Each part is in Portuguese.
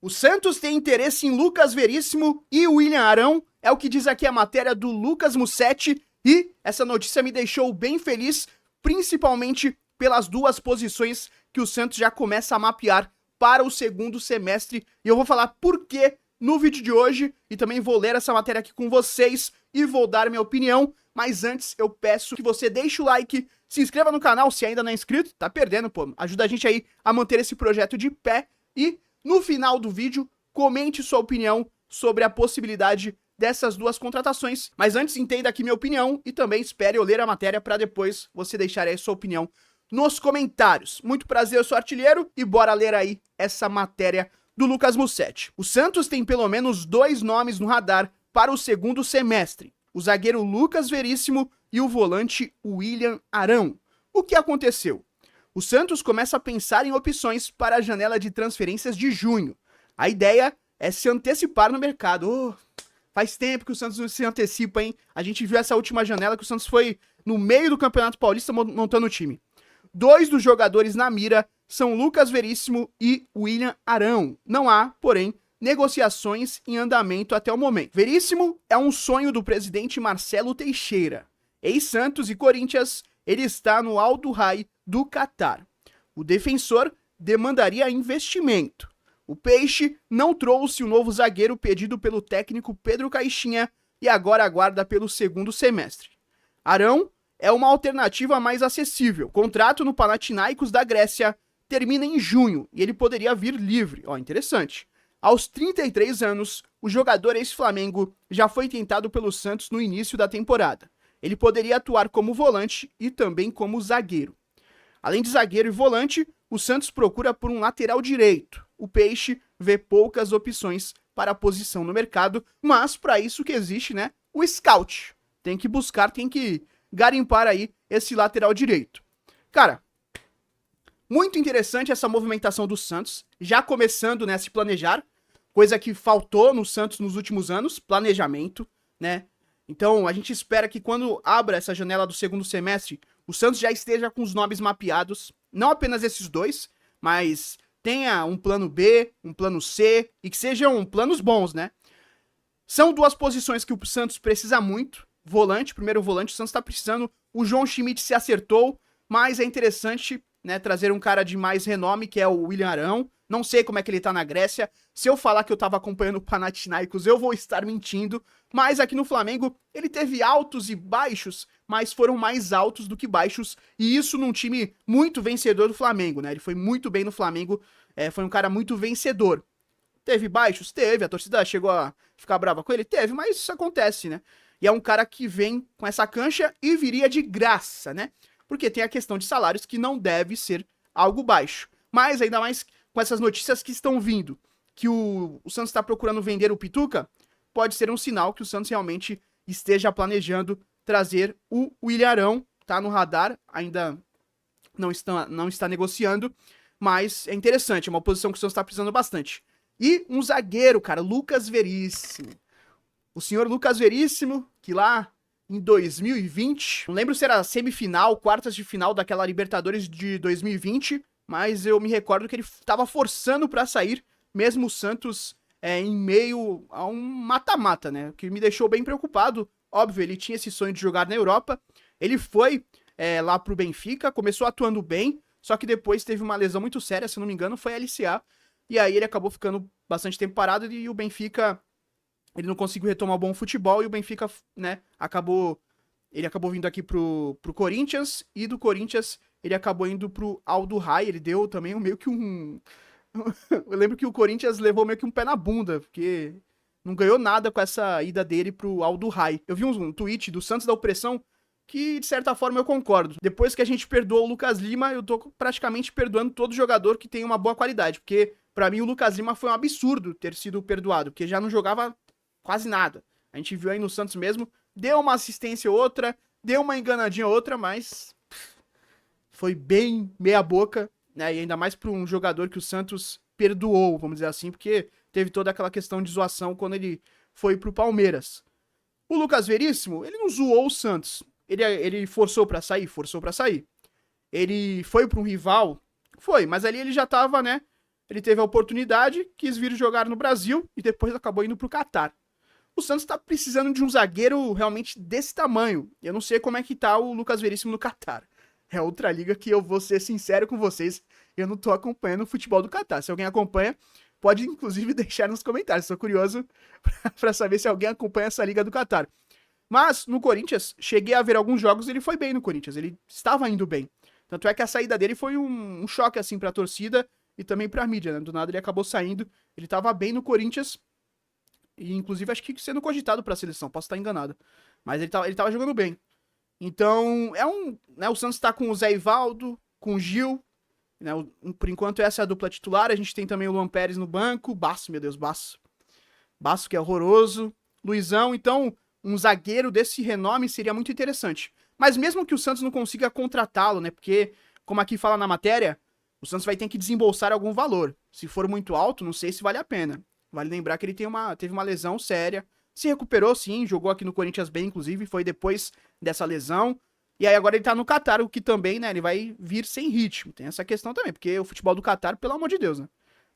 O Santos tem interesse em Lucas Veríssimo e William Arão, é o que diz aqui a matéria do Lucas Mussetti, e essa notícia me deixou bem feliz, principalmente pelas duas posições que o Santos já começa a mapear para o segundo semestre, e eu vou falar por quê no vídeo de hoje, e também vou ler essa matéria aqui com vocês e vou dar minha opinião, mas antes eu peço que você deixe o like, se inscreva no canal se ainda não é inscrito, tá perdendo, pô, ajuda a gente aí a manter esse projeto de pé, e no final do vídeo, comente sua opinião sobre a possibilidade dessas duas contratações. Mas antes, entenda aqui minha opinião e também espere eu ler a matéria para depois você deixar aí sua opinião nos comentários. Muito prazer, eu sou Artilheiro e bora ler aí essa matéria do Lucas Mussetti. O Santos tem pelo menos dois nomes no radar para o segundo semestre. O zagueiro Lucas Veríssimo e o volante William Arão. O que aconteceu? O Santos começa a pensar em opções para a janela de transferências de junho. A ideia é se antecipar no mercado. Faz tempo que o Santos não se antecipa, hein? A gente viu essa última janela que o Santos foi no meio do Campeonato Paulista montando o time. Dois dos jogadores na mira são Lucas Veríssimo e William Arão. Não há, porém, negociações em andamento até o momento. Veríssimo é um sonho do presidente Marcelo Teixeira. Ex-Santos e Corinthians, ele está no Al Duhail do Catar. O defensor demandaria investimento. O Peixe não trouxe o novo zagueiro pedido pelo técnico Pedro Caixinha e agora aguarda pelo segundo semestre. Arão é uma alternativa mais acessível. O contrato no Panathinaikos da Grécia termina em junho e ele poderia vir livre. Interessante. Aos 33 anos, o jogador ex-Flamengo já foi tentado pelo Santos no início da temporada. Ele poderia atuar como volante e também como zagueiro. Além de zagueiro e volante, o Santos procura por um lateral direito. O Peixe vê poucas opções para a posição no mercado, mas para isso que existe, né, o scout. Tem que buscar, tem que garimpar aí esse lateral direito. Cara, muito interessante essa movimentação do Santos, já começando, né, a se planejar, coisa que faltou no Santos nos últimos anos, planejamento, né? Então, a gente espera que quando abra essa janela do segundo semestre, o Santos já esteja com os nomes mapeados, não apenas esses dois, mas tenha um plano B, um plano C, e que sejam planos bons, né? São duas posições que o Santos precisa muito, volante, primeiro volante, o Santos tá precisando, o João Schmidt se acertou, mas é interessante, né, trazer um cara de mais renome, que é o William Arão. Não sei como é que ele tá na Grécia. Se eu falar que eu tava acompanhando o Panathinaikos, eu vou estar mentindo. Mas aqui no Flamengo, ele teve altos e baixos, mas foram mais altos do que baixos. E isso num time muito vencedor do Flamengo, né? Ele foi muito bem no Flamengo, foi um cara muito vencedor. Teve baixos? Teve. A torcida chegou a ficar brava com ele? Teve, mas isso acontece, né? E é um cara que vem com essa cancha e viria de graça, né? Porque tem a questão de salários que não deve ser algo baixo. Mas ainda mais com essas notícias que estão vindo, que o Santos está procurando vender o Pituca, pode ser um sinal que o Santos realmente esteja planejando trazer o William Arão, tá no radar, ainda não está negociando, mas é interessante, é uma posição que o Santos está precisando bastante. E um zagueiro, cara, Lucas Veríssimo. O senhor Lucas Veríssimo, que lá em 2020, não lembro se era semifinal, quartas de final daquela Libertadores de 2020, mas eu me recordo que ele estava forçando para sair, mesmo o Santos em meio a um mata-mata, né? O que me deixou bem preocupado. Óbvio, ele tinha esse sonho de jogar na Europa, ele foi lá pro Benfica, começou atuando bem, só que depois teve uma lesão muito séria, se não me engano, foi a LCA, e aí ele acabou ficando bastante tempo parado e o Benfica, ele não conseguiu retomar bom futebol e o Benfica, né, ele acabou vindo aqui pro Corinthians e do Corinthians ele acabou indo pro Al Duhail, ele deu também meio que um... Eu lembro que o Corinthians levou meio que um pé na bunda, porque não ganhou nada com essa ida dele pro Al Duhail. Eu vi um tweet do Santos da Opressão que, de certa forma, eu concordo. Depois que a gente perdoou o Lucas Lima, eu tô praticamente perdoando todo jogador que tem uma boa qualidade, porque pra mim o Lucas Lima foi um absurdo ter sido perdoado, porque já não jogava quase nada. A gente viu aí no Santos mesmo, deu uma assistência ou outra, deu uma enganadinha ou outra, mas foi bem meia boca, né? E ainda mais para um jogador que o Santos perdoou, vamos dizer assim, porque teve toda aquela questão de zoação quando ele foi pro Palmeiras. O Lucas Veríssimo, ele não zoou o Santos. Ele forçou pra sair. Ele foi pra um rival? Foi, mas ali ele já tava, né, ele teve a oportunidade, quis vir jogar no Brasil e depois acabou indo pro Catar. O Santos tá precisando de um zagueiro realmente desse tamanho. Eu não sei como é que tá o Lucas Veríssimo no Catar. É outra liga que eu vou ser sincero com vocês, eu não tô acompanhando o futebol do Catar. Se alguém acompanha, pode inclusive deixar nos comentários. Sou curioso pra saber se alguém acompanha essa liga do Catar. Mas no Corinthians, cheguei a ver alguns jogos e ele foi bem no Corinthians. Ele estava indo bem. Tanto é que a saída dele foi um choque assim pra torcida e também pra mídia, né? Do nada ele acabou saindo. Ele tava bem no Corinthians. E inclusive acho que sendo cogitado pra seleção, posso estar enganado. Mas ele tava jogando bem. Então, né, o Santos tá com o Zé Ivaldo, com o Gil, né, por enquanto essa é a dupla titular. A gente tem também o Luan Pérez no banco, Basso, meu Deus, Basso que é horroroso, Luizão. Então, um zagueiro desse renome seria muito interessante. Mas mesmo que o Santos não consiga contratá-lo, né, porque, como aqui fala na matéria, o Santos vai ter que desembolsar algum valor. Se for muito alto, não sei se vale a pena. Vale lembrar que ele teve uma lesão séria, se recuperou sim, jogou aqui no Corinthians bem, inclusive, foi depois dessa lesão. E aí agora ele tá no Catar, o que também, né, ele vai vir sem ritmo. Tem essa questão também, porque o futebol do Catar, pelo amor de Deus, né?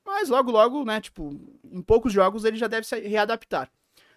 Mas logo, né, tipo, em poucos jogos ele já deve se readaptar.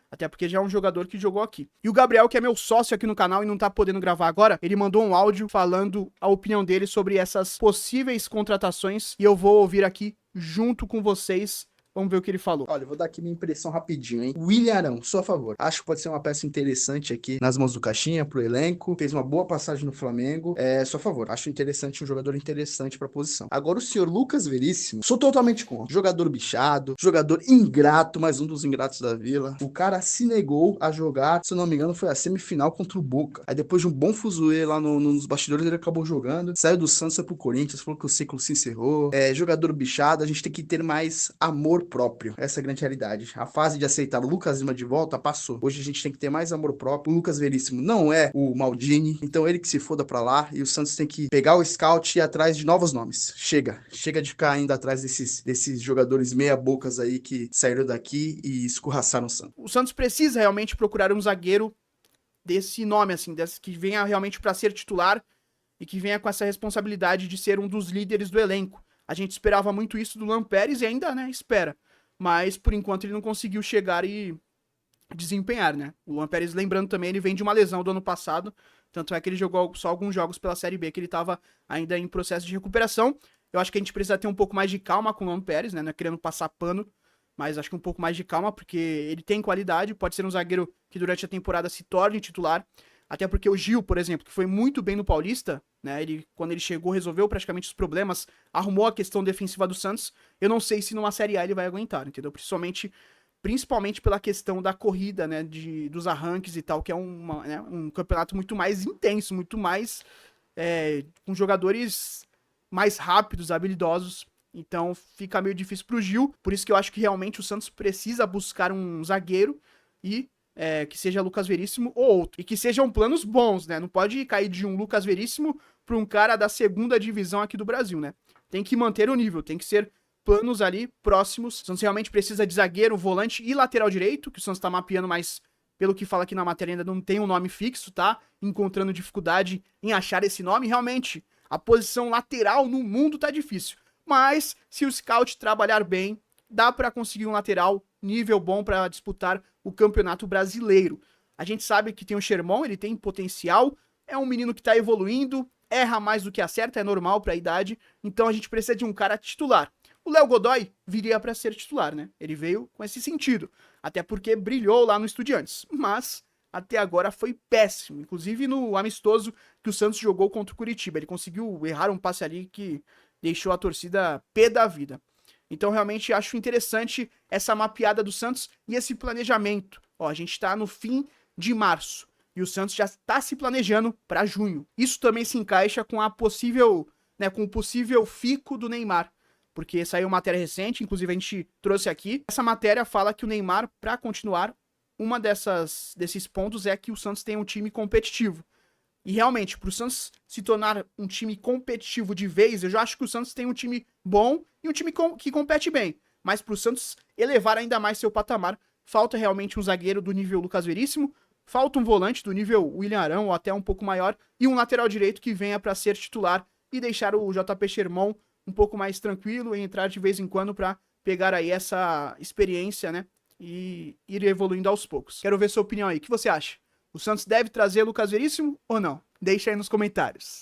Até porque já é um jogador que jogou aqui. E o Gabriel, que é meu sócio aqui no canal e não tá podendo gravar agora, ele mandou um áudio falando a opinião dele sobre essas possíveis contratações. E eu vou ouvir aqui junto com vocês. Vamos ver o que ele falou. Olha, eu vou dar aqui minha impressão rapidinho, hein? William Arão, sou a favor. Acho que pode ser uma peça interessante aqui nas mãos do Caixinha, pro elenco. Fez uma boa passagem no Flamengo. Sou a favor. Acho interessante, um jogador interessante pra posição. Agora, o senhor Lucas Veríssimo, sou totalmente contra. Jogador bichado, jogador ingrato, mais um dos ingratos da Vila. O cara se negou a jogar, se eu não me engano, foi a semifinal contra o Boca. Aí depois de um bom fuzuê lá nos bastidores, ele acabou jogando. Saiu do Santos, foi pro Corinthians, falou que o ciclo se encerrou. Jogador bichado, a gente tem que ter mais amor próprio. Essa é a grande realidade. A fase de aceitar o Lucas Lima de volta passou. Hoje a gente tem que ter mais amor próprio. O Lucas Veríssimo não é o Maldini, então ele que se foda pra lá, e o Santos tem que pegar o scout e ir atrás de novos nomes. Chega de ficar indo atrás desses jogadores meia bocas aí que saíram daqui e escorraçaram o Santos. O Santos precisa realmente procurar um zagueiro desse nome, assim, que venha realmente pra ser titular e que venha com essa responsabilidade de ser um dos líderes do elenco. A gente esperava muito isso do Luan Pérez e ainda, né, espera. Mas, por enquanto, ele não conseguiu chegar e desempenhar, né? O Luan Pérez, lembrando também, ele vem de uma lesão do ano passado. Tanto é que ele jogou só alguns jogos pela Série B, que ele tava ainda em processo de recuperação. Eu acho que a gente precisa ter um pouco mais de calma com o Luan Pérez, né? Não é querendo passar pano, mas acho que um pouco mais de calma, porque ele tem qualidade, pode ser um zagueiro que durante a temporada se torne titular. Até porque o Gil, por exemplo, que foi muito bem no Paulista, né? Quando ele chegou, resolveu praticamente os problemas, arrumou a questão defensiva do Santos. Eu não sei se numa Série A ele vai aguentar, entendeu? Principalmente pela questão da corrida, né? Dos arranques e tal, que é um campeonato muito mais intenso, muito mais com jogadores mais rápidos, habilidosos. Então fica meio difícil pro Gil. Por isso que eu acho que realmente o Santos precisa buscar um zagueiro e que seja Lucas Veríssimo ou outro. E que sejam planos bons, né? Não pode cair de um Lucas Veríssimo para um cara da segunda divisão aqui do Brasil, né? Tem que manter o nível, tem que ser planos ali próximos. O Santos realmente precisa de zagueiro, volante e lateral direito, que o Santos tá mapeando, mas pelo que fala aqui na matéria ainda não tem um nome fixo, tá? Encontrando dificuldade em achar esse nome. Realmente, a posição lateral no mundo tá difícil. Mas, se o scout trabalhar bem, dá para conseguir um lateral nível bom para disputar o Campeonato Brasileiro. A gente sabe que tem o Sherman, ele tem potencial, é um menino que tá evoluindo, erra mais do que acerta, é normal pra idade, então a gente precisa de um cara titular. O Léo Godoy viria para ser titular, né? Ele veio com esse sentido, até porque brilhou lá no Estudiantes, mas até agora foi péssimo, inclusive no amistoso que o Santos jogou contra o Curitiba, ele conseguiu errar um passe ali que deixou a torcida pé da vida. Então, realmente, acho interessante essa mapeada do Santos e esse planejamento. Ó, a gente tá no fim de março e o Santos já está se planejando para junho. Isso também se encaixa com com o possível fico do Neymar, porque saiu matéria recente, inclusive a gente trouxe aqui. Essa matéria fala que o Neymar, para continuar, desses pontos é que o Santos tem um time competitivo. E realmente, pro Santos se tornar um time competitivo de vez, eu já acho que o Santos tem um time bom e um time que compete bem. Mas pro Santos elevar ainda mais seu patamar, falta realmente um zagueiro do nível Lucas Veríssimo, falta um volante do nível William Arão, ou até um pouco maior, e um lateral direito que venha para ser titular e deixar o JP Sherman um pouco mais tranquilo e entrar de vez em quando para pegar aí essa experiência, né? E ir evoluindo aos poucos. Quero ver sua opinião aí. O que você acha? O Santos deve trazer Lucas Veríssimo ou não? Deixa aí nos comentários.